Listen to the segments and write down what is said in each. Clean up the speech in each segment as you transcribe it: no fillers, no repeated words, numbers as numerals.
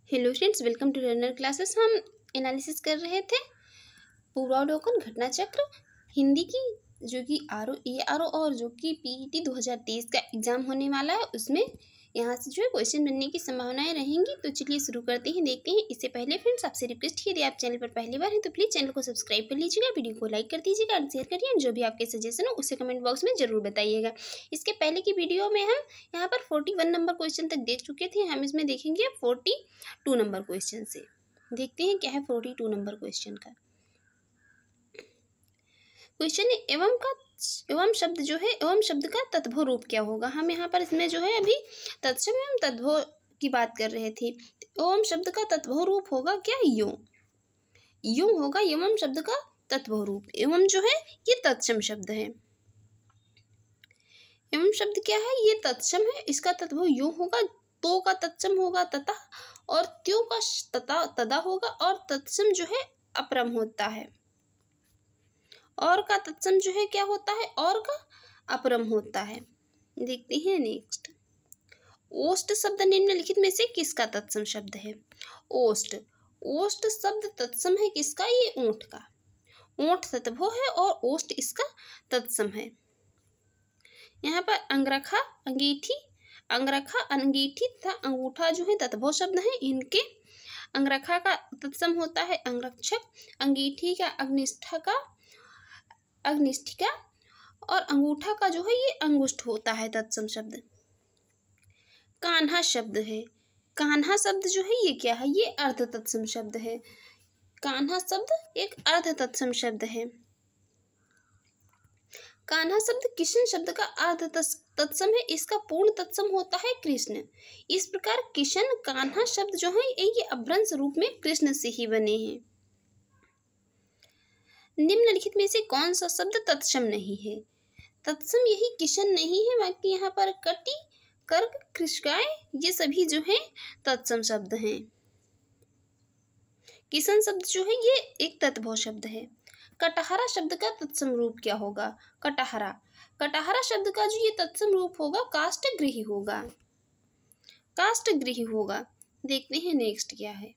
Hello friends, welcome to learner classes. हम analysis कर रहे थे पूर्वावलोकन घटना चक्र हिंदी की, जो कि ARO और जो कि PET 2023 का एग्जाम होने वाला है, उसमें यहाँ से जो है क्वेश्चन बनने की संभावनाएं रहेंगी। तो चलिए शुरू करते हैं, देखते हैं। इससे पहले फ्रेंड्स आपसे रिक्वेस्ट है, यदि आप चैनल पर पहली बार हैं तो प्लीज़ चैनल को सब्सक्राइब कर लीजिएगा, वीडियो को लाइक कर दीजिएगा और शेयर करिए। जो भी आपके सजेशन हो उसे कमेंट बॉक्स में जरूर बताइएगा। इसके पहले की वीडियो में हम यहाँ पर 41 नंबर क्वेश्चन तक देख चुके थे। हम इसमें देखेंगे 42 नंबर क्वेश्चन से। देखते हैं क्या है 42 नंबर क्वेश्चन का। क्वेश्चन एवं शब्द जो है, एवं शब्द का तत्भव रूप क्या होगा। हम यहाँ पर इसमें जो है अभी तत्सम एवं तत्भव की बात कर रहे थे। एवं शब्द का तत्भव रूप होगा क्या, यूं होगा एवं शब्द का तत्भव रूप। एवं जो है ये तत्सम शब्द है। एवं शब्द क्या है, ये तत्सम है। इसका तत्भव यूं होगा, तो का तत्सम होगा तथा, और त्यो का तदा होगा, और तत्सम जो है अपरम होता है। और का तत्सम जो है क्या होता है, और का अपरम होता है। देखते हैं नेक्स्ट। ओष्ठ शब्द निम्नलिखित में से किसका तत्सम शब्द है। ओष्ठ शब्द तत्सम है किसका, ये ऊंट का। ऊंट तत्भव है और ओष्ठ इसका तत्सम है। यहाँ पर अंगरखा, अंगीठी तथा अंगूठा जो है तत्भव शब्द है। इनके अंगरखा का तत्सम होता है अंगरक्षक, अंगीठी का अग्निष्ठिका, और अंगूठा का जो है ये अंगुष्ठ होता है तत्सम शब्द। कान्हा शब्द है। कान्हा शब्द जो है ये क्या है, ये अर्ध तत्सम शब्द है। कान्हा शब्द एक अर्ध तत्सम शब्द है। कान्हा शब्द किशन शब्द का अर्ध तत्सम है। इसका पूर्ण तत्सम होता है कृष्ण। इस प्रकार किशन कान्हा शब्द जो है ये अभ्रंश रूप में कृष्ण से ही बने हैं। निम्नलिखित में से कौन सा शब्द तत्सम नहीं है। तत्सम यही किशन नहीं है, बाकी यहाँ पर कटी, कर्क, कृषकाय ये सभी जो है तत्सम शब्द हैं। किशन शब्द जो है ये एक तत्भव शब्द है। कटहरा शब्द का तत्सम रूप क्या होगा। कटहरा शब्द का जो ये तत्सम रूप होगा काष्ठगृही होगा। देखते हैं नेक्स्ट क्या है।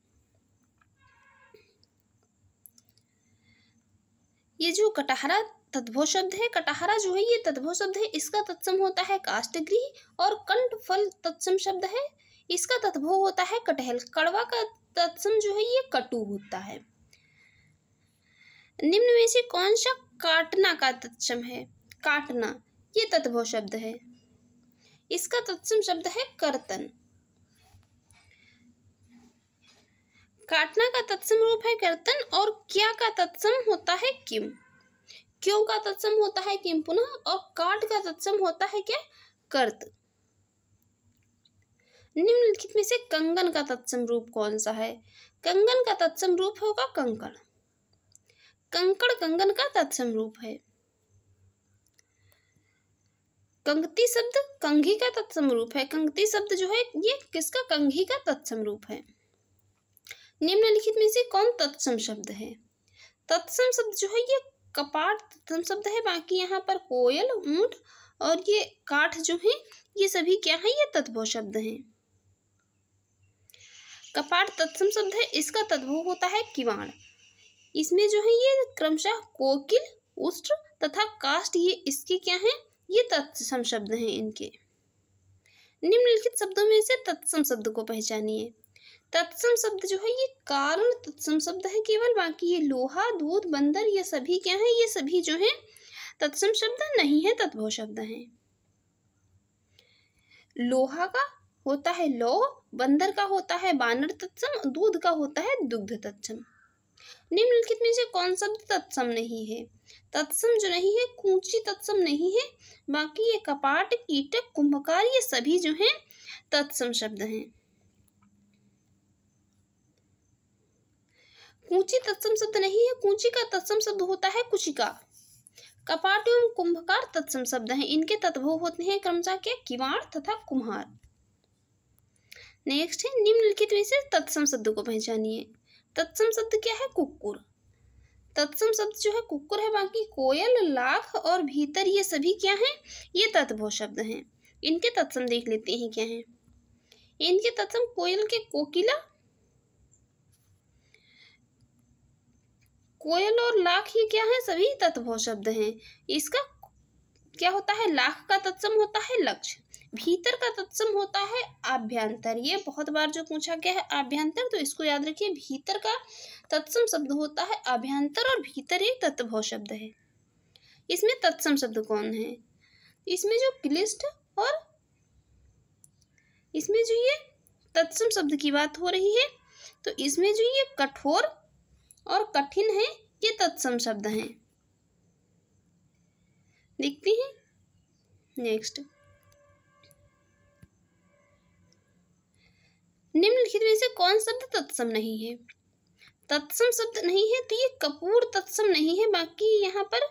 ये जो कटहरा तत्भव शब्द है, कटहरा जो है ये तत्भव शब्द है। इसका तत्सम होता है काष्ठगृही, और कंठफल तत्सम शब्द है। इसका तत्भव होता है कटहल। कड़वा का तत्सम जो है ये कटु होता है। निम्न में से कौन सा काटना का तत्सम है। काटना ये तत्भव शब्द है। इसका तत्सम शब्द है कर्तन। काटना का तत्सम रूप है कर्तन, और क्या का तत्सम होता है किम। क्यों का तत्सम होता है किम पुनः, और काट का तत्सम होता है क्या, कर्त। निम्नलिखित में से कंगन का तत्सम रूप कौन सा है। कंगन का तत्सम रूप होगा कंकड़। कंकड़ कंगन का तत्सम रूप है। कंगती शब्द कंघी का तत्सम रूप है। कंगती शब्द जो है ये किसका, कंघी का तत्सम रूप है। निम्नलिखित में से कौन तत्सम शब्द है। तत्सम शब्द जो है ये कपाट तत्सम शब्द है। बाकी यहाँ पर कोयल, ऊंट और ये काठ जो है ये सभी क्या है, ये तत्भव शब्द हैं। कपाट तत्सम शब्द है। इसका तत्भव होता है किवाड़। इसमें जो है ये क्रमशः कोकिल, उष्ट्र तथा काष्ठ ये इसके क्या है, ये तत्सम शब्द हैं इनके। निम्नलिखित शब्दों में से तत्सम शब्द को पहचानिए। तत्सम शब्द जो है ये कारण तत्सम शब्द है केवल। बाकी ये लोहा, दूध, बंदर ये सभी क्या है, ये सभी जो है तत्सम शब्द नहीं है, तत्भव शब्द हैं। लोहा का होता है लौह, बंदर का होता है बानर तत्सम, दूध का होता है दुग्ध तत्सम। निम्नलिखित में से कौन शब्द तत्सम नहीं है। तत्सम जो नहीं है, कूची तत्सम नहीं है। बाकी ये कपाट, कीटक, कुंभकार ये सभी जो है तत्सम शब्द हैं। कूची तत्सम शब्द नहीं है। कूची का तत्सम शब्द होता है कुचिका। कपाट एवं कुंभकार तत्सम शब्द हैं। इनके तत्भव होते हैं क्रमशः के किवाड़ तथा कुम्हार। नेक्स्ट है, निम्नलिखित में से तत्सम शब्द को पहचानिए। तत्सम शब्द क्या है, कुक्कुर। तत्सम शब्द जो है कुक्कुर है। बाकी कोयल, लाख और भीतर ये सभी क्या हैं, ये तत्भव शब्द हैं। इनके तत्सम देख लेते हैं क्या है। इनके तत्सम कोयल के कोकिला, कोयल और लाख ये क्या है, सभी तत्भव शब्द हैं। इसका क्या होता है, लाख का तत्सम होता है लक्ष्य, भीतर का तत्सम होता है आभ्यंतर। ये बहुत बार जो पूछा गया है आभ्यंतर, तो इसको याद रखिए, भीतर का तत्सम शब्द होता है आभ्यंतर और भीतर एक तत्भव शब्द है। इसमें तत्सम शब्द कौन है, इसमें जो क्लिष्ट और इसमें जो ये तत्सम शब्द की बात हो रही है, तो इसमें जो ये कठोर और कठिन है ये तत्सम शब्द हैं। देखते हैं नेक्स्ट, निम्नलिखित में से कौन शब्द तत्सम नहीं है। तत्सम शब्द नहीं है तो ये कपूर तत्सम नहीं है, बाकी यहाँ पर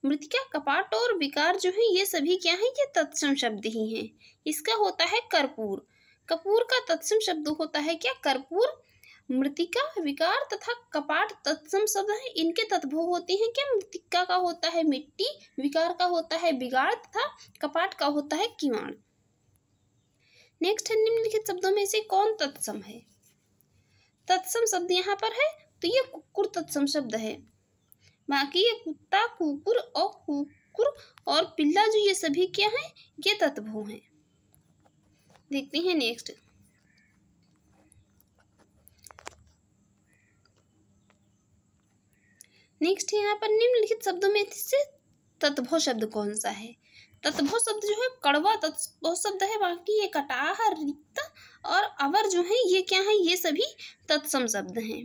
मृतिका, कपाट और विकार जो है ये सभी क्या है, ये तत्सम शब्द ही हैं। इसका होता है कर्पूर, कपूर का तत्सम शब्द होता है क्या, कर्पूर। मृतिका, विकार तथा कपाट तत्सम शब्द है, इनके तत्भव होते हैं क्या, मृतिका का होता है मिट्टी, विकार का होता है बिगाड़ तथा कपाट का होता है किवाड़। नेक्स्ट है, निम्नलिखित शब्दों में से कौन तत्सम है। तत्सम शब्द यहाँ पर है तो ये कुक्कुर तत्सम शब्द है, बाकी ये कुत्ता, कुकुर और पिल्ला जो ये सभी क्या है, ये तत्भव हैं। देखते हैं नेक्स्ट, है यहाँ पर निम्नलिखित शब्दों में से तत्भव शब्द कौन सा है। तत्भव शब्द जो है कड़वा तत्भव शब्द है, बाकी ये कटाह, रिक्त और अवर जो है ये क्या है, ये सभी तत्सम शब्द हैं।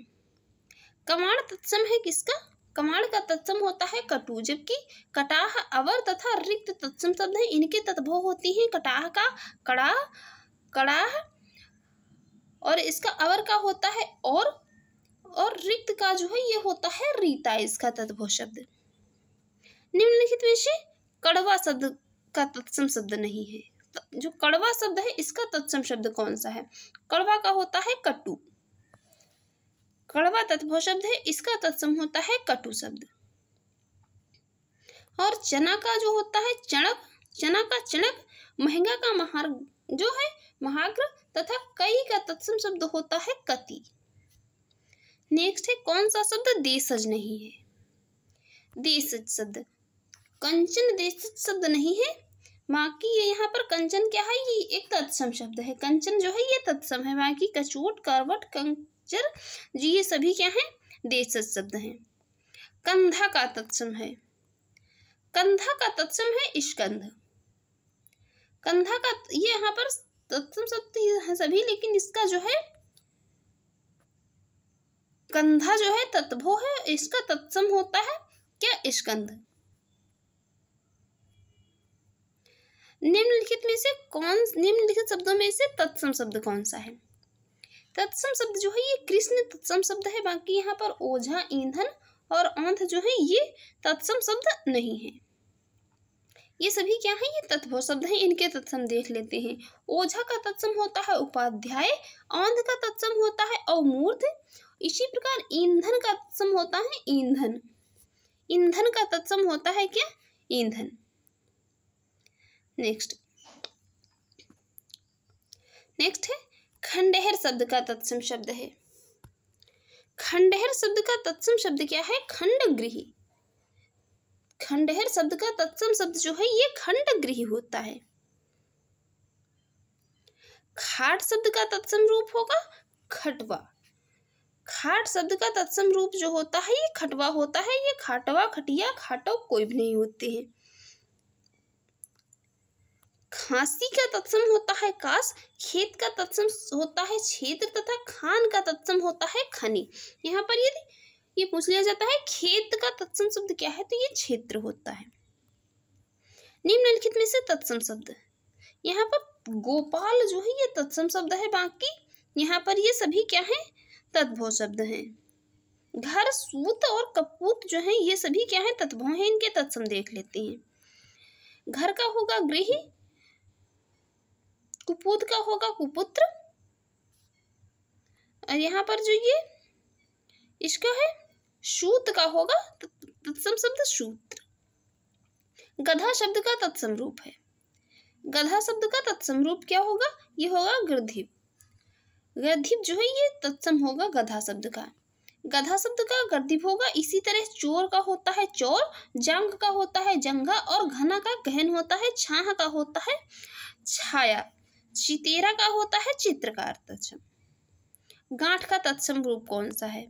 कमाण तत्सम है किसका, कमाण का तत्सम होता है कटु, जबकि कटाह, अवर तथा रिक्त तत्सम शब्द है, इनके तत्भव होती हैं कटाह का कड़ाह, कड़ाह और इसका अवर का होता है और रिक्त का जो है ये होता है रीता, इसका तत्भव शब्द। निम्नलिखित में से कड़वा शब्द का तत्सम शब्द नहीं है, जो कड़वा शब्द है इसका तत्सम शब्द कौन सा है, कड़वा का होता है कटु, कड़वा तत्भव शब्द है, इसका तत्सम होता है कटु शब्द। और चना का जो होता है चणक, चना का चणक, महंगा का महार्घ जो है महाग्र तथा कई का तत्सम शब्द होता है कति। नेक्स्ट है, कौन सा शब्द देशज नहीं है। देशज शब्द, कंचन देशज शब्द नहीं है, बाकी ये यहाँ पर कंचन क्या है, ये एक तत्सम शब्द है, कंचन जो है ये तत्सम है, बाकी कचोट, करवट, कंचर जी ये सभी क्या है, देशज शब्द हैं। कंधा का तत्सम है, कंधा का तत्सम है स्कंध, कंधा का ये यहाँ पर तत्सम शब्द है सभी, लेकिन इसका जो है कंधा जो है तत्भव है, इसका तत्सम होता है क्या, स्कंध। निम्नलिखित शब्दों में से तत्सम शब्द कौन सा है। तत्सम शब्द जो है ये कृष्ण तत्सम शब्द है, बाकी यहाँ पर ओझा, ईंधन और आंध जो है ये तत्सम शब्द नहीं है, ये सभी क्या है, ये तत्भव शब्द हैं, इनके तत्सम देख लेते हैं। ओझा का तत्सम होता है उपाध्याय, आंध का तत्सम होता है अमूर्त, इसी प्रकार ईंधन का तत्सम होता है ईंधन, ईंधन का तत्सम होता है क्या, ईंधन। नेक्स्ट है, खंडहर शब्द का तत्सम शब्द है। खंडहर शब्द का तत्सम शब्द क्या है, खंडगृही। खंडहर शब्द का तत्सम शब्द जो है ये खंडगृही होता है। खाट शब्द का तत्सम रूप होगा खटवा, खाट शब्द का तत्सम रूप जो होता है ये खटवा होता है, ये खाटवा, खटिया, खाटो कोई भी नहीं होते हैं। खांसी का तत्सम होता है काश, खेत का तत्सम होता है क्षेत्र तथा खान का तत्सम होता है खनी। यहाँ पर यदि ये पूछ लिया जाता है खेत का तत्सम शब्द क्या है, तो ये क्षेत्र होता है। निम्नलिखित में से तत्सम शब्द, यहाँ पर गोपाल जो है ये तत्सम शब्द है, बाकी यहाँ पर ये सभी क्या है, तत्भव शब्द हैं। घर, सूत और कपूत जो है ये सभी क्या है, तत्भव हैं, इनके तत्सम देख लेते हैं। घर का होगा गृही, कुपूत का होगा कुपुत्र, और यहाँ पर जो ये इसका है सूत का होगा तत्सम शब्द सूत्र। गधा शब्द का तत्सम रूप है, गधा शब्द का तत्सम रूप क्या होगा, ये होगा गृधिप, गृधिप जो है ये तत्सम होगा गधा शब्द का। गधा शब्द का गर्दिभ होगा। इसी तरह चोर का होता है चौर, जंग का होता है जंगा और घना का गहन होता है छाह का होता है छाया, चितेरा का होता है चित्रकार। तत्सम गांठ का तत्सम रूप कौन सा है?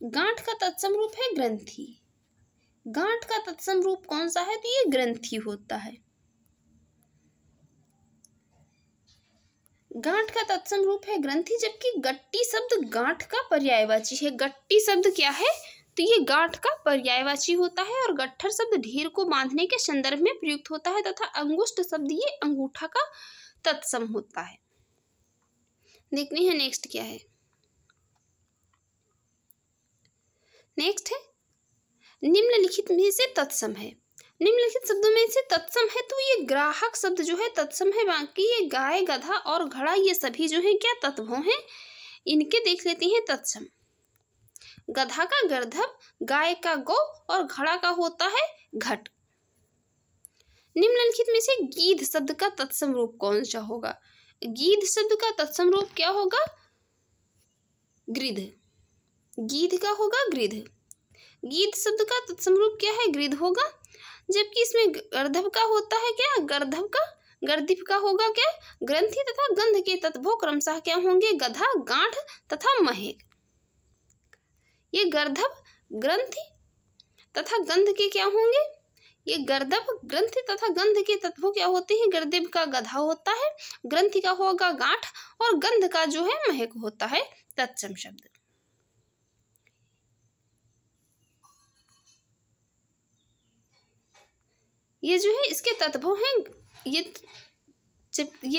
गांठ का तत्सम रूप है ग्रंथि। गांठ का तत्सम रूप कौन सा है? तो ये ग्रंथि होता है। गांठ का तत्सम रूप है ग्रंथि, जबकि गट्टी शब्द गांठ का पर्यायवाची है। गट्टी शब्द क्या है? तो ये गांठ का पर्यायवाची होता है। और गट्ठर शब्द ढेर को बांधने के संदर्भ में प्रयुक्त होता है तथा अंगुष्ठ शब्द ये अंगूठा का तत्सम होता है। देखते हैं नेक्स्ट क्या है। नेक्स्ट है निम्नलिखित में से तत्सम है। निम्नलिखित शब्दों में से तत्सम है तो ये ग्राहक शब्द जो है तत्सम है। बाकी ये गाय, गधा और घड़ा ये सभी जो है क्या तत्वों हैं, इनके देख लेते हैं तत्सम। गधा का गर्दभ, गाय का गौ और घड़ा का होता है घट। निम्नलिखित में से गीध शब्द का तत्सम रूप कौन सा होगा? गीध शब्द का तत्सम रूप क्या होगा? गृध। गीध का होगा गृध। गीध शब्द का तत्सम रूप क्या है? गृध होगा। जबकि इसमें गर्दभ का होता है क्या? गर्दभ का गर्दिभ का होगा क्या? ग्रंथि तथा गंध के तत्वों क्रमशः क्या होंगे? गधा, गांठ तथा महेक। ये गर्दभ, ग्रंथि तथा गंध के क्या होंगे? ये गर्दभ, ग्रंथि तथा गंध के तत्वों क्या होते हैं? गर्दिभ का गधा होता है, ग्रंथि का होगा गांठ और गंध का जो है महक होता है तत्सम शब्द। ये जो है इसके तत्वों हैं। ये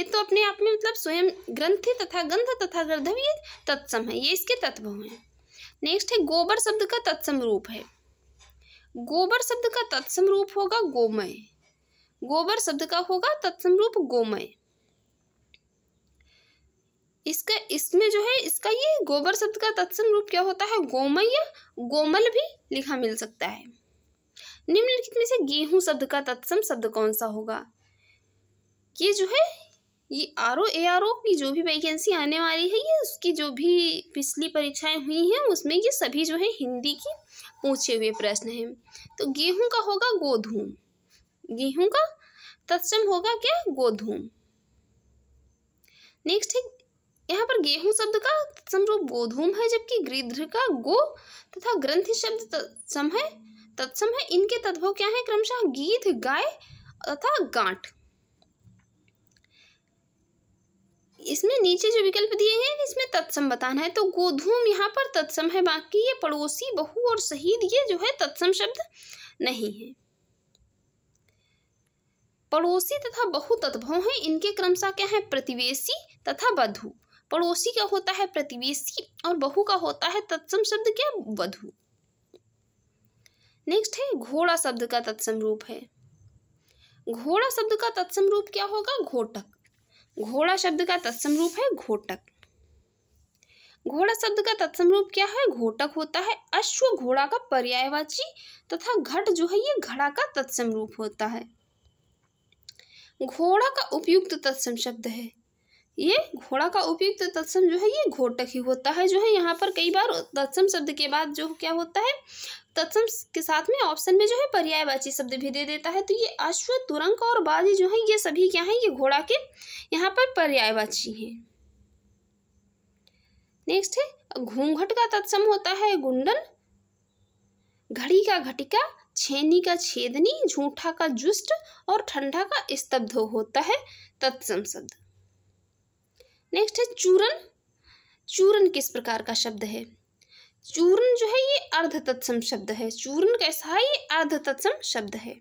तो अपने आप में मतलब स्वयं ग्रंथि तथा गंध तथा गर्दभ ये तत्सम है, ये इसके तत्व हैं। नेक्स्ट है गोबर शब्द का तत्सम रूप है। गोबर शब्द का तत्सम रूप होगा गोमय। गोबर शब्द का होगा तत्सम रूप गोमय। इसमें जो है इसका ये गोबर शब्द का तत्सम रूप क्या होता है? गोमय या गोमल भी लिखा मिल सकता है। निम्नलिखित में से गेहूं शब्द का तत्सम शब्द कौन सा होगा? ये जो है ये ARO की जो भी वैकेंसी आने वाली है, ये उसकी जो भी पिछली परीक्षाएं हुई हैं उसमें ये सभी जो है हिंदी की पूछे हुए प्रश्न हैं। तो गेहूं का होगा गोधूम। गेहूं का तत्सम होगा क्या? गोधूम। नेक्स्ट है यहाँ पर गेहूं शब्द का तत्सम रूप गोधूम है, जबकि गृध्र का गो तथा ग्रंथि शब्द तत्सम है। इनके तत्व क्या है? क्रमशः गीध, गाय तथा गांठ। इसमें नीचे जो विकल्प दिए हैं इसमें तत्सम बताना है। तो गोधूम यहाँ पर तत्सम है, बाकी ये पड़ोसी, बहु और शहीद ये जो है तत्सम शब्द नहीं है। पड़ोसी तथा बहु तत्वों हैं, इनके क्रमशः क्या है? प्रतिवेशी तथा वधु। पड़ोसी का होता है प्रतिवेशी और बहु का होता है तत्सम शब्द क्या? वधु। नेक्स्ट है घोड़ा शब्द का तत्सम रूप है। घोड़ा शब्द का तत्सम रूप क्या होगा? घोटक। घोड़ा शब्द का तत्सम रूप है घोटक। घोड़ा शब्द का तत्सम रूप क्या है? घोटक होता है। अश्व घोड़ा का पर्यायवाची तथा घट जो है ये घड़ा का तत्सम रूप होता है। घोड़ा का उपयुक्त तत्सम शब्द है, ये घोड़ा का उपयुक्त तत्सम जो है ये घोटक ही होता है। जो है यहाँ पर कई बार तत्सम शब्द के बाद जो क्या होता है तत्सम के साथ में ऑप्शन में जो है पर्यायवाची शब्द भी दे देता है। तो ये अश्व, तुरंग और बाजी जो है ये सभी क्या है? ये घोड़ा के यहाँ पर पर्यायवाची हैं। नेक्स्ट है घूंघट का तत्सम होता है गुंडन, घड़ी का घटिका, छेनी का छेदनी, झूठा का जुष्ट और ठंडा का स्तब्ध होता है तत्सम शब्द। नेक्स्ट है चूरन। चूरन किस प्रकार का शब्द है? चूरन जो है ये अर्ध तत्सम शब्द है। चूरन कैसा है? ये अर्ध तत्सम शब्द है।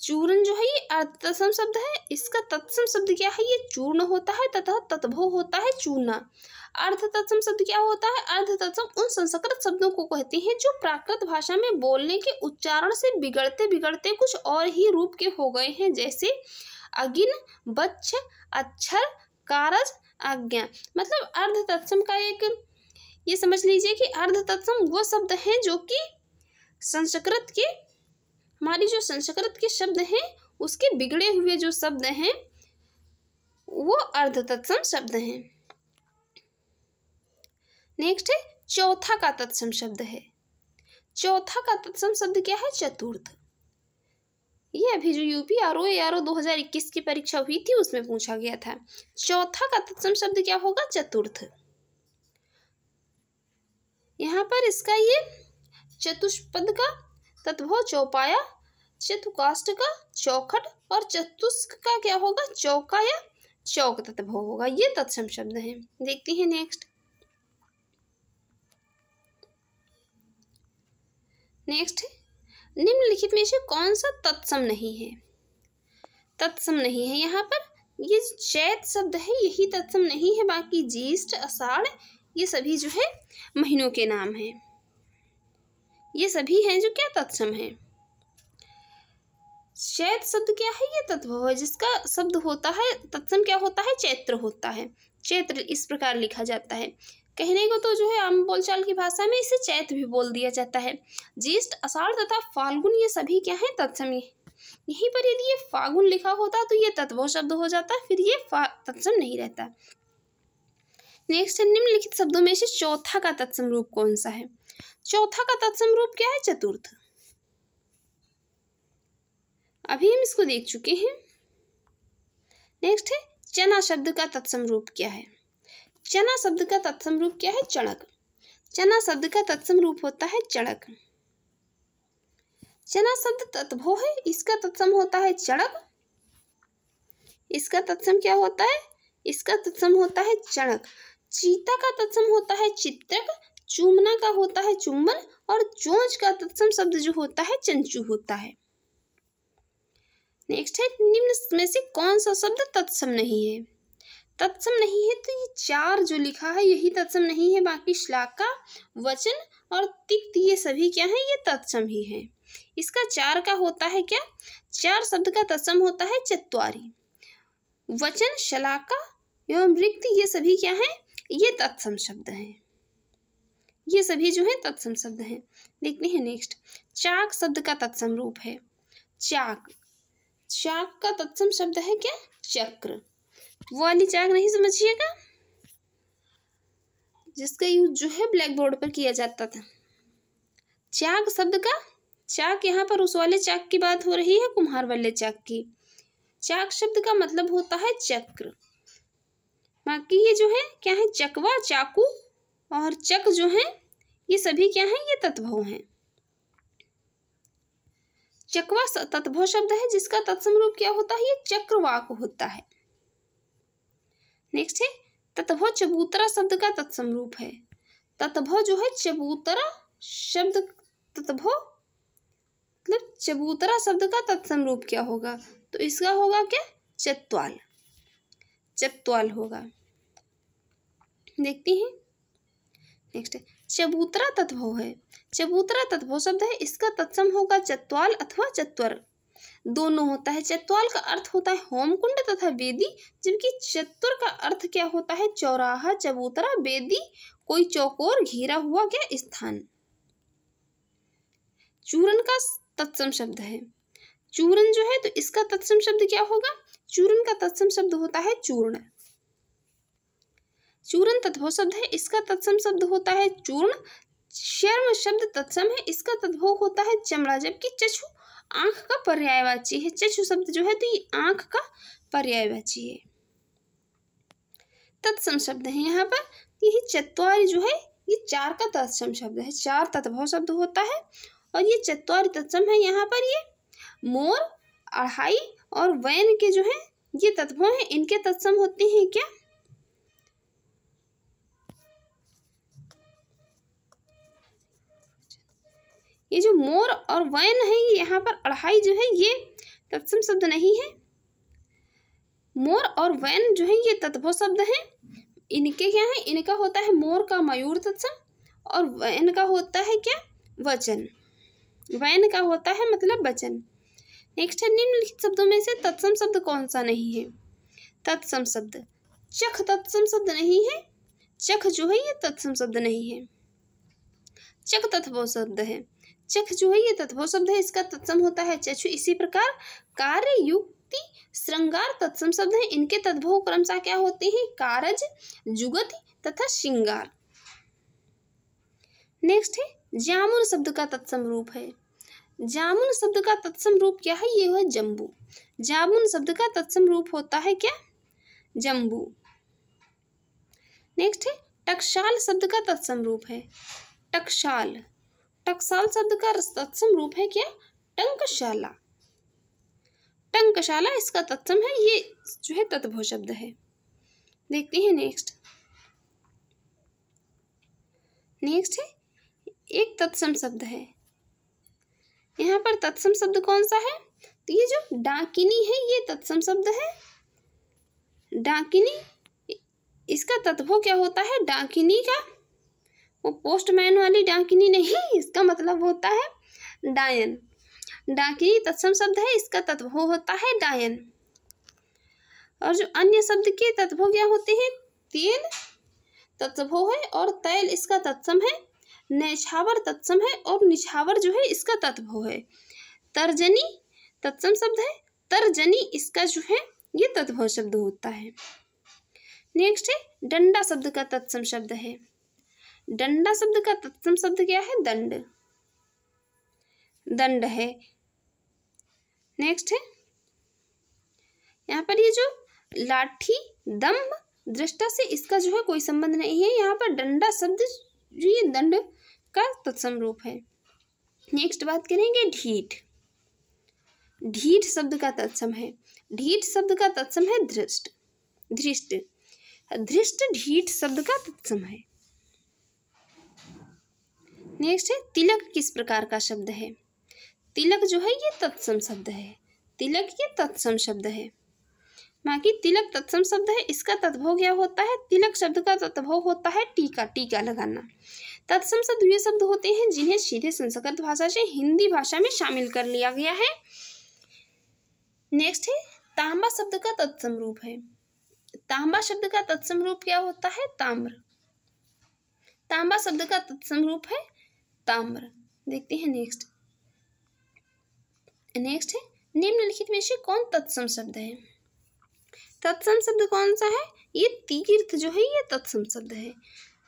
चूरन जो है ये अर्ध तत्सम शब्द है। इसका तत्सम शब्द क्या है? ये चूर्ण होता है तथा तत्भव होता है चूर्णा। अर्ध तत्सम शब्द क्या होता है? अर्ध तत्सम उन संस्कृत शब्दों को कहते हैं जो प्राकृत भाषा में बोलने के उच्चारण से बिगड़ते बिगड़ते कुछ और ही रूप के हो गए हैं, जैसे अगिन, बच्छ, अक्षर, कारज, आज्ञा। मतलब अर्ध तत्सम का एक ये समझ लीजिए कि अर्ध तत्सम वो शब्द हैं जो कि संस्कृत के हमारी जो संस्कृत के शब्द हैं उसके बिगड़े हुए जो शब्द हैं वो अर्ध तत्सम शब्द हैं। नेक्स्ट है चौथा का तत्सम शब्द है। चौथा का तत्सम शब्द क्या है? चतुर्थ। ये अभी जो यूपी आरओ 2021 की परीक्षा हुई थी उसमें पूछा गया था। चौथा का तत्सम शब्द क्या होगा? चतुर्थ। यहाँ पर इसका ये चतुष्पद का तत्भव चौपाया, चतुकाष्ट का चौखट और चतुष्क का क्या होगा? चौका या चौक तत्भव होगा। ये तत्सम शब्द हैं। देखते हैं नेक्स्ट। नेक्स्ट है निम्नलिखित में से कौन सा तत्सम नहीं है? तत्सम नहीं है यहाँ पर ये चैत शब्द है, यही तत्सम नहीं है। बाकी ज्येष्ठ, आषाढ़ ये सभी जो है महीनों के नाम हैं। ये सभी हैं जो क्या तत्सम है। चैत शब्द क्या है? ये तत्भव है, जिसका शब्द होता है तत्सम क्या होता है? चैत्र होता है। चैत्र इस प्रकार लिखा जाता है। कहने को तो जो है आम बोलचाल की भाषा में इसे चैत भी बोल दिया जाता है। ज्येष्ठ, आषाढ़ तथा फाल्गुन ये सभी क्या है? तत्सम। यहीं पर यदि ये फागुन लिखा होता तो ये तत्भव शब्द हो जाता, फिर ये तत्सम नहीं रहता। नेक्स्ट है निम्नलिखित शब्दों में से चौथा का तत्सम रूप कौन सा है? चौथा का तत्सम रूप क्या है? चतुर्थ। अभी हम इसको देख चुके हैं। नेक्स्ट है चना शब्द का तत्सम रूप क्या है? चना शब्द का तत्सम रूप क्या है? चणक। चना शब्द का तत्सम रूप होता है चणक। चना शब्द तत्भव है, इसका तत्सम होता है चणक। इसका तत्सम क्या होता है? इसका तत्सम होता है चणक। चीता का तत्सम होता है चित्रक, चूमना का होता है चुम्बन और चोंच का तत्सम शब्द जो होता है चंचू होता है। नेक्स्ट है निम्न में से कौन सा शब्द तत्सम नहीं है? तत्सम नहीं है तो ये चार जो लिखा है यही तत्सम नहीं है। बाकी श्लाका, वचन और तिक्त ये सभी क्या है? ये तत्सम ही है। इसका चार का होता है क्या? चार शब्द का तत्सम होता है चत्वारी। वचन, शलाका एवं रिक्त ये सभी क्या है? ये तत्सम शब्द हैं। ये सभी जो है तत्सम शब्द हैं। देखते हैं नेक्स्ट। चाक शब्द का तत्सम रूप है चाक। चाक का तत्सम शब्द है क्या? चक्र। वो वाली चाक नहीं समझिएगा जिसका यूज जो है ब्लैक बोर्ड पर किया जाता था। चाक शब्द का चाक यहाँ पर उस वाले चाक की बात हो रही है, कुम्हार वाले चाक की। चाक शब्द का मतलब होता है चक्र। बाकी ये जो है क्या है? चकवा, चाकू और चक जो है ये सभी क्या है? ये तत्भव हैं। चकवा तत्भव शब्द है जिसका तत्सम रूप क्या होता है? ये चक्रवाक होता है। नेक्स्ट है तत्भव चबूतरा शब्द का तत्सम रूप है। तत्भव जो है चबूतरा शब्द तत्भव मतलब चबूतरा शब्द का तत्सम रूप क्या होगा? तो इसका होगा क्या? चत्वाल। चत्वाल होगा। देखते हैं नेक्स्ट है चबूतरा तत्भव है। चबूतरा तत्भव शब्द है, इसका तत्सम होगा चत्वाल अथवा चत्वर, दोनों होता है। चत्वाल का अर्थ होता है होमकुंड तथा वेदी, जबकि चत्वर का अर्थ क्या होता है? चौराहा, चबूतरा, वेदी कोई चौकोर घेरा हुआ क्या स्थान। चूरन का तत्सम शब्द है। चूरन जो है तो इसका तत्सम शब्द क्या होगा? चूरन का तत्सम शब्द होता है चूर्ण। चूरन तत्भव शब्द है, इसका तत्सम शब्द होता है चूर्ण। शर्म शब्द तत्सम है, इसका तत्भव होता है चमड़ा, जबकि चक्षु आंख का पर्यायवाची है। चक्षु शब्द जो है तो ये आंख का पर्यायवाची है। तत्सम शब्द है यहाँ पर यही चत्वारी जो है ये चार का तत्सम शब्द है। चार तत्भव शब्द होता है और ये चत्वारी तत्सम है। यहाँ पर ये मोर, अढ़ाई और वैन के जो है ये तत्भव है, इनके तत्सम होते हैं क्या? ये जो मोर और वैन है यहाँ पर अढ़ाई जो है ये तत्सम शब्द नहीं है। मोर और वैन जो है ये तत्भव शब्द हैं। इनके क्या है? इनका होता है मोर का मयूर तत्सम और वैन का होता है क्या? वचन। वैन का होता है मतलब वचन। नेक्स्ट है निम्नलिखित शब्दों में से तत्सम शब्द कौन सा नहीं है? तत्सम शब्द चख तत्सम शब्द नहीं है। चख जो है ये तत्सम शब्द नहीं है। चख तत्भव शब्द है। चख जो है ये तत्भव शब्द है, इसका तत्सम होता है चक्षु। इसी प्रकार कार्य, युक्ति, श्रृंगार तत्सम शब्द है, इनके तत्भव क्रमशः क्या होते हैं? कारज, जुगति तथा श्रृंगार। नेक्स्ट है जामुन शब्द का तत्सम रूप है। जामुन शब्द का तत्सम रूप क्या है? ये है जम्बू। जामुन शब्द का तत्सम रूप होता है क्या? जम्बू। नेक्स्ट है टकसाल शब्द का तत्सम रूप है टकसाल। टकसाल शब्द का तत्सम रूप है क्या? टंकशाला। टंकशाला इसका तत्सम है, ये जो है तत्भव शब्द है। देखते हैं नेक्स्ट। नेक्स्ट है एक तत्सम शब्द है। यहाँ पर तत्सम शब्द कौन सा है? तो ये जो डाकिनी है ये तत्सम शब्द है। डाकिनी, इसका तत्भव क्या होता है? डाकिनी का, वो पोस्टमैन वाली डाकिनी नहीं, इसका मतलब होता है डायन। डाकिनी तत्सम शब्द है, इसका तत्भव होता है डायन। और जो अन्य शब्द के तत्भव क्या होते हैं? तेल तत्भव है और तैल इसका तत्सम है। नैछावर तत्सम है और निछावर जो है इसका तत्भव है। तर्जनी तत्सम शब्द है, तर्जनी इसका जो है ये तत्भव शब्द होता है। नेक्स्ट है डंडा शब्द का तत्सम शब्द है। डंडा शब्द का तत्सम शब्द क्या है? दंड। दंड है। नेक्स्ट है यहाँ पर ये जो लाठी, दम्भ, दृष्टा से इसका जो है कोई संबंध नहीं है। यहाँ पर डंडा शब्द जो ये दंड का तत्सम रूप है। नेक्स्ट बात करेंगे ढीठ। ढीठ शब्द का तत्सम है। ढीठ शब्द का तत्सम है धृष्ट। धृष्ट, धृष्ट ढीठ शब्द का तत्सम है। नेक्स्ट है तिलक किस प्रकार का शब्द है? तिलक जो है ये तत्सम शब्द है। तिलक ये तत्सम शब्द है। बाकी तिलक तत्सम शब्द है, इसका तत्भव क्या होता है? तिलक शब्द का तत्भव होता है टीका, टीका लगाना। तत्सम शब्द वे शब्द होते हैं जिन्हें सीधे संस्कृत भाषा से हिंदी भाषा में शामिल कर लिया गया है। नेक्स्ट है तांबा शब्द का तत्सम रूप है। तांबा शब्द का तत्सम रूप क्या होता है? ताम्र। तांबा शब्द का तत्सम रूप है ताम्र। देखते हैं नेक्स्ट। नेक्स्ट है निम्नलिखित में से कौन तत्सम शब्द है? तत्सम शब्द कौन सा है? ये तीर्थ जो है ये तत्सम शब्द है।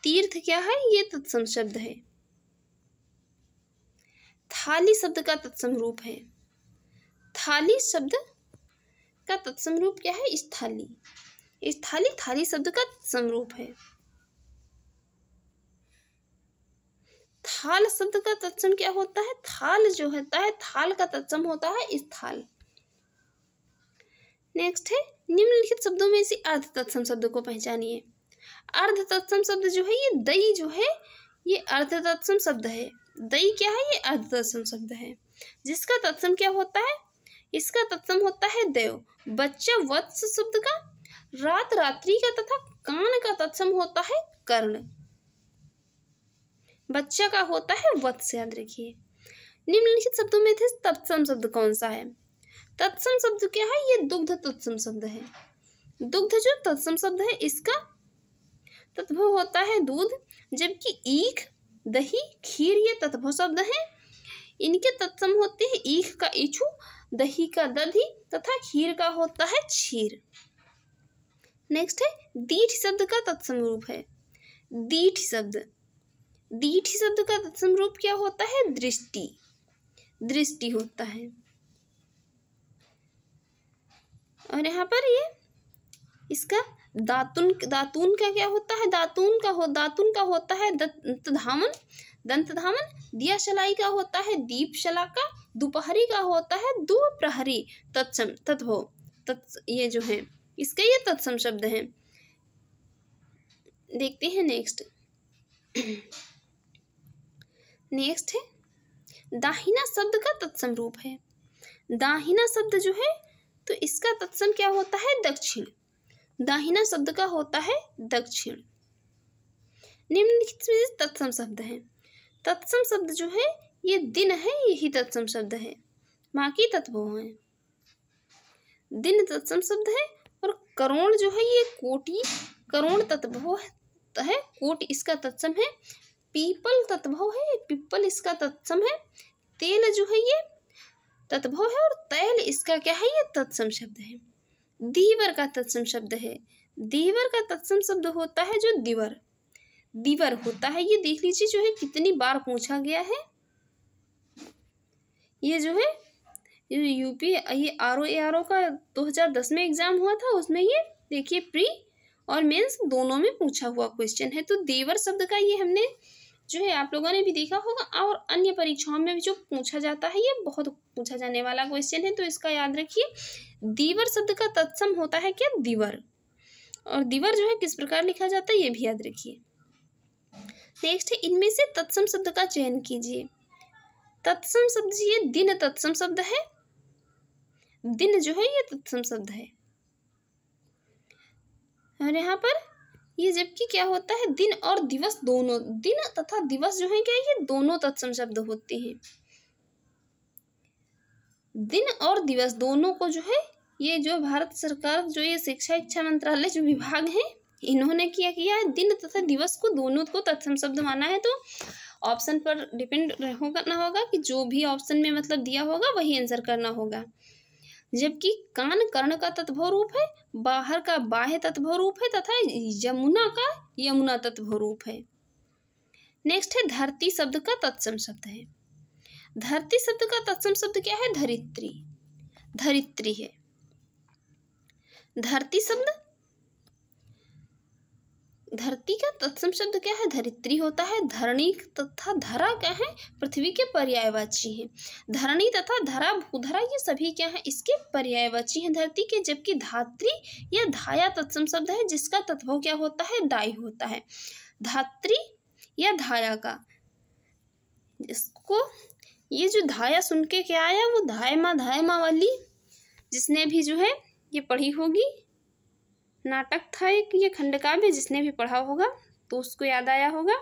तीर्थ क्या है? ये तत्सम शब्द है। थाली शब्द का तत्सम रूप है। थाली शब्द का तत्सम रूप क्या है? स्थाली। स्थाली थाली शब्द का तत्सम रूप है। थाल शब्द का तत्सम क्या होता है? थाल जो होता है, थाल का तत्सम होता है स्थाल। नेक्स्ट है निम्नलिखित शब्दों में से अर्ध तत्सम शब्द को पहचानिए। अर्ध तत्सम शब्द जो है ये दई जो है ये अर्ध तत्सम शब्द है। दई क्या है? ये अर्ध तत्सम शब्द है। जिसका तत्सम क्या होता है? इसका तत्सम होता है देव। बच्चा वत्स शब्द का, रात रात्रि का तथा कान का तत्सम होता है कर्ण। बच्चा का होता है वत्स, याद रखिए। निम्नलिखित शब्दों में से तत्सम शब्द कौन सा है? तत्सम शब्द क्या है? ये दुग्ध तत्सम शब्द है। दुग्ध जो तत्सम शब्द है इसका तत्भव होता है दूध, जबकि ईख, दही, खीर ये तत्भव शब्द है। इनके तत्सम होते हैं ईख का इछु, दही का दधी तथा खीर का होता है क्षीर। नेक्स्ट है दीठ शब्द का तत्सम रूप है। दीठ शब्द, दीठ शब्द का तत्सम रूप क्या होता है? दृष्टि। दृष्टि होता है। और यहाँ पर ये इसका दातुन, दातून का क्या होता है? दातून का होता है दंतधावन। दंतधावन। दिया शलाई का होता है दीप शलाका। दोपहरी का होता है दुप्रहरी। तत्सम तत्भव ये जो है इसका ये तत्सम शब्द है। देखते हैं नेक्स्ट। नेक्स्ट है दाहिना शब्द का तत्सम रूप है। दाहिना शब्द जो है तो इसका तत्सम क्या होता है? दक्षिण। दाहिना शब्द का होता है दक्षिण। निम्नलिखित में तत्सम शब्द है। तत्सम शब्द जो है ये दिन है, यही तत्सम शब्द है। बाकी तत्भव है। दिन तत्सम शब्द है और करोड़ जो है ये कोटि, करोड़ तत्भव है। कोट इसका तत्सम है। पीपल तत्भव है, पीपल इसका तत्सम है। तेल जो है ये तत्भव है और तैल इसका क्या है? ये तत्सम शब्द है। दीवर का तत्सम शब्द है। दीवर का तत्सम शब्द होता है जो दिवर। दिवर होता है। ये देख लीजिए जो है कितनी बार पूछा गया है। ये जो है यूपी ये आरओ का 2010 में एग्जाम हुआ था, उसमें ये देखिए प्री और मेंस दोनों में पूछा हुआ क्वेश्चन है। तो देवर शब्द का ये हमने जो है आप लोगों ने भी देखा होगा और अन्य परीक्षाओं में भी जो पूछा जाता है, ये बहुत पूछा जाने वाला क्वेश्चन है, तो इसका याद रखिए। दीवर शब्द का तत्सम होता है क्या? दिवर। और दिवर जो है किस प्रकार लिखा जाता है ये भी याद रखिए। नेक्स्ट है इनमें से तत्सम शब्द का चयन कीजिए। तत्सम शब्द ये दिन तत्सम शब्द है। दिन जो है ये तत्सम शब्द है। और यहाँ पर ये जबकि क्या होता है, दिन और दिवस दोनों, दिन तथा दिवस जो है क्या, ये दोनों तत्सम शब्द होते हैं। दिन और दिवस दोनों को जो है ये जो भारत सरकार जो ये शिक्षा इच्छा मंत्रालय जो विभाग है, इन्होंने क्या किया है, दिन तथा दिवस को दोनों को तत्सम शब्द माना है। तो ऑप्शन पर डिपेंड करना होगा कि जो भी ऑप्शन में मतलब दिया होगा वही आंसर करना होगा। जबकि कान कर्ण का तत्भव रूप है, बाहर का बाह्य तत्भव रूप है तथा यमुना का यमुना तत्भव रूप है। नेक्स्ट है धरती शब्द का तत्सम शब्द है। धरती शब्द का तत्सम शब्द क्या है? धरित्री। धरित्री है धरती शब्द। धरती का तत्सम शब्द क्या है? धरित्री होता है। धरणी तथा धरा क्या है? पृथ्वी के पर्यायवाची है। धरणी तथा धरा भूधरा ये सभी क्या है? इसके पर्यायवाची हैं धरती के। जबकि धात्री या धाया तत्सम शब्द है, जिसका तत्भव क्या होता है? डाई होता है। धात्री या धाया का, इसको ये जो धाया सुन के क्या आया, वो धाय माँ वाली जिसने भी जो है ये पढ़ी होगी, नाटक था एक ये खंडकाव्य, जिसने भी पढ़ा होगा तो उसको याद आया होगा।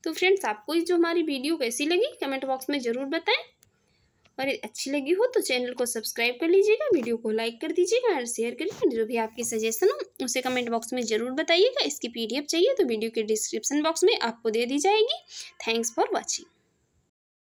तो फ्रेंड्स, आपको ये जो हमारी वीडियो कैसी लगी कमेंट बॉक्स में ज़रूर बताएं, और अच्छी लगी हो तो चैनल को सब्सक्राइब कर लीजिएगा, वीडियो को लाइक कर दीजिएगा और शेयर करिएगा। जो भी आपकी सजेशन हो उसे कमेंट बॉक्स में ज़रूर बताइएगा। इसकी PDF चाहिए तो वीडियो के डिस्क्रिप्शन बॉक्स में आपको दे दी जाएगी। Thanks for watching.